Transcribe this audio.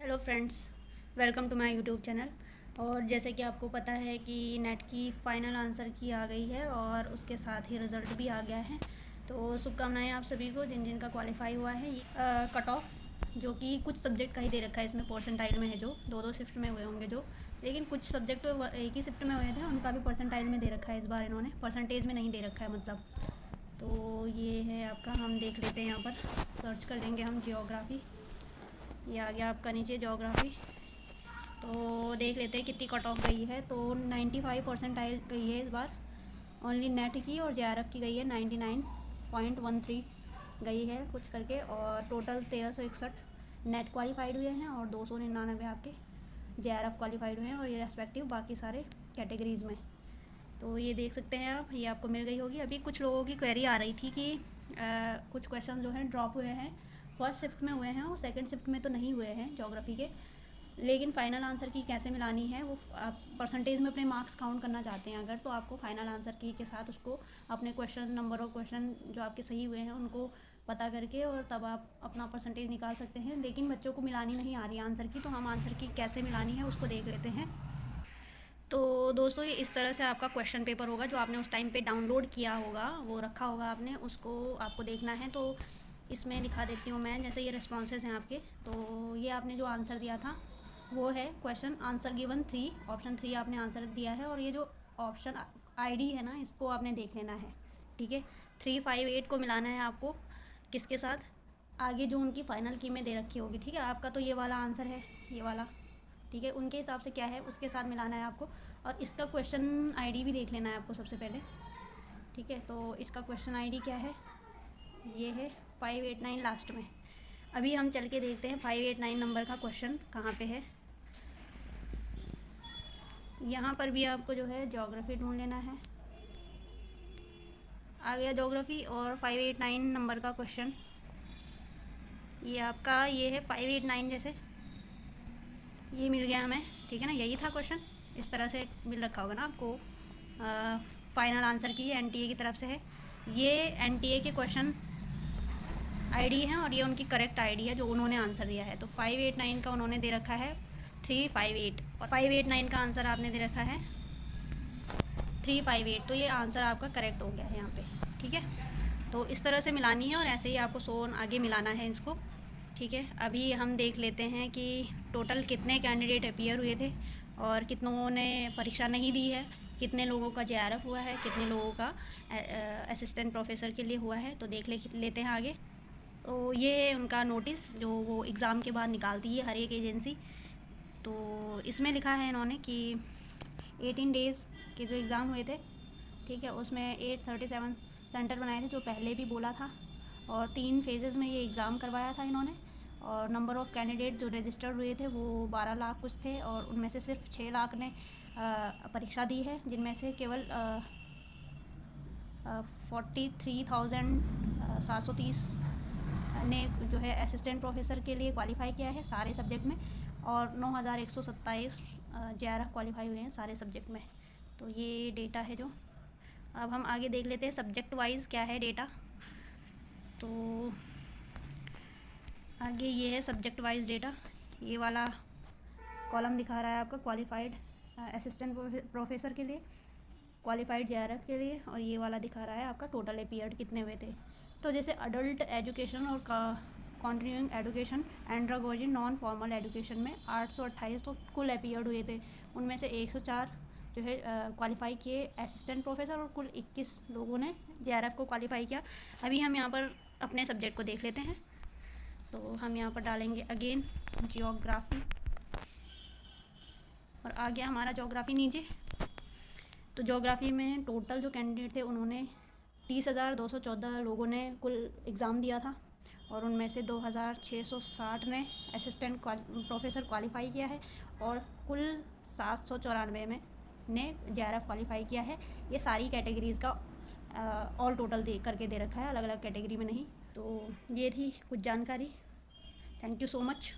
Hello friends, welcome to my YouTube channel. और जैसे कि आपको पता है कि नेट की फ़ाइनल आंसर की आ गई है और उसके साथ ही रिज़ल्ट भी आ गया है। तो शुभकामनाएं आप सभी को जिन जिन का क्वालिफाई हुआ है। कट ऑफ जो कि कुछ सब्जेक्ट का ही दे रखा है, इसमें परसेंटाइल में है, जो दो दो शिफ्ट में हुए होंगे जो, लेकिन कुछ सब्जेक्ट तो एक ही शिफ्ट में हुए थे, उनका भी परसेंटाइल में दे रखा है। इस बार इन्होंने परसेंटेज में नहीं दे रखा है मतलब। तो ये है आपका, हम देख लेते हैं यहाँ पर, सर्च कर लेंगे हम जियोग्राफ़ी। ये आ गया आपका नीचे ज्योग्राफी। तो देख लेते हैं कितनी कट ऑफ गई है। तो 95% गई है इस बार ओनली नेट की, और जेआरएफ की गई है 99.13 गई है कुछ करके। और टोटल 1361 नेट क्वालिफाइड हुए हैं और 299 आपके जेआरएफ क्वालिफाइड हुए हैं, और ये रेस्पेक्टिव बाकी सारे कैटेगरीज़ में। तो ये देख सकते हैं आप, ये आपको मिल गई होगी। अभी कुछ लोगों की क्वेरी आ रही थी कि कुछ क्वेश्चन जो हैं ड्रॉप हुए हैं, फर्स्ट शिफ्ट में हुए हैं और सेकंड शिफ्ट में तो नहीं हुए हैं ज्योग्राफी के, लेकिन फ़ाइनल आंसर की कैसे मिलानी है वो आप परसेंटेज में अपने मार्क्स काउंट करना चाहते हैं अगर, तो आपको फ़ाइनल आंसर की के साथ उसको अपने क्वेश्चन, नंबर ऑफ क्वेश्चन जो आपके सही हुए हैं उनको पता करके, और तब आप अपना परसेंटेज निकाल सकते हैं। लेकिन बच्चों को मिलानी नहीं आ रही है आंसर की, तो हम आंसर की कैसे मिलानी है उसको देख लेते हैं। तो दोस्तों, ये इस तरह से आपका क्वेश्चन पेपर होगा जो आपने उस टाइम पे डाउनलोड किया होगा, वो रखा होगा आपने, उसको आपको देखना है। तो इसमें दिखा देती हूँ मैं, जैसे ये रिस्पॉन्सेज हैं आपके। तो ये आपने जो आंसर दिया था वो है क्वेश्चन आंसर गिवन 3, ऑप्शन 3 आपने आंसर दिया है। और ये जो ऑप्शन आईडी है ना, इसको आपने देख लेना है, ठीक है। 358 को मिलाना है आपको किसके साथ, आगे जो उनकी फ़ाइनल की में दे रखी होगी, ठीक है। आपका तो ये वाला आंसर है, ये वाला, ठीक है। उनके हिसाब से क्या है उसके साथ मिलाना है आपको। और इसका क्वेश्चन आईडी भी देख लेना है आपको सबसे पहले, ठीक है। तो इसका क्वेश्चन आईडी क्या है, ये है 589 लास्ट में। अभी हम चल के देखते हैं 589 नंबर का क्वेश्चन कहाँ पे है। यहाँ पर भी आपको जो है ज्योग्राफी ढूंढ लेना है। आ गया ज्योग्राफी और 589 नंबर का क्वेश्चन, ये आपका, ये है 589 जैसे, ये मिल गया हमें, ठीक है ना। यही था क्वेश्चन, इस तरह से मिल रखा होगा ना आपको। फाइनल आंसर की एनटीए की तरफ से है, ये एनटीए के क्वेश्चन आईडी है और ये उनकी करेक्ट आईडी है जो उन्होंने आंसर दिया है। तो 589 का उन्होंने दे रखा है 358, और 589 का आंसर आपने दे रखा है 358। तो ये आंसर आपका करेक्ट हो गया है यहाँ पे, ठीक है। तो इस तरह से मिलानी है और ऐसे ही आपको 100 आगे मिलाना है इसको, ठीक है। अभी हम देख लेते हैं कि टोटल कितने कैंडिडेट अपीयर हुए थे और कितनों ने परीक्षा नहीं दी है, कितने लोगों का जेआरएफ हुआ है, कितने लोगों का असिस्टेंट प्रोफेसर के लिए हुआ है। तो देख लेते हैं आगे। तो ये है उनका नोटिस जो वो एग्ज़ाम के बाद निकालती है हर एक एजेंसी। तो इसमें लिखा है इन्होंने कि 18 डेज़ के जो एग्ज़ाम हुए थे, ठीक है, उसमें 837 सेंटर बनाए थे जो पहले भी बोला था, और 3 फेजेज़ में ये एग्ज़ाम करवाया था इन्होंने। और नंबर ऑफ़ कैंडिडेट जो रजिस्टर्ड हुए थे वो 12 लाख कुछ थे, और उनमें से सिर्फ 6 लाख ने परीक्षा दी है, जिनमें से केवल 43,730 ने जो है असिस्टेंट प्रोफेसर के लिए क्वालिफ़ाई किया है सारे सब्जेक्ट में, और 9,127 जेआरएफ क्वालिफाई हुए हैं सारे सब्जेक्ट में। तो ये डेटा है जो, अब हम आगे देख लेते हैं सब्जेक्ट वाइज क्या है डेटा। तो आगे ये है सब्जेक्ट वाइज डेटा, ये वाला कॉलम दिखा रहा है आपका क्वालिफाइड असिस्टेंट प्रोफेसर के लिए, क्वालिफाइड जेआरएफ के लिए, और ये वाला दिखा रहा है आपका टोटल अपीयर्ड कितने हुए थे। तो जैसे अडल्ट एजुकेशन और continuing education, andragogy non formal education में 828 तो कुल अपीयर्ड हुए थे, उनमें से 104 जो है क्वालिफाई किए असिस्टेंट प्रोफेसर, और कुल 21 लोगों ने जेआरएफ को क्वालिफाई किया। अभी हम यहाँ पर अपने सब्जेक्ट को देख लेते हैं। तो हम यहाँ पर डालेंगे अगेन जियोग्राफी, और आ गया हमारा ज्योग्राफी नीचे। तो ज्योग्राफी में टोटल जो कैंडिडेट थे उन्होंने 30,214 लोगों ने कुल एग्ज़ाम दिया था, और उनमें से 2,660 ने असिस्टेंट प्रोफेसर क्वालिफाई किया है, और कुल 794 में ने जेआरएफ क्वालिफाई किया है। ये सारी कैटेगरीज़ का ऑल टोटल दे करके दे रखा है, अलग अलग कैटेगरी में नहीं। तो ये थी कुछ जानकारी। Thank you so much.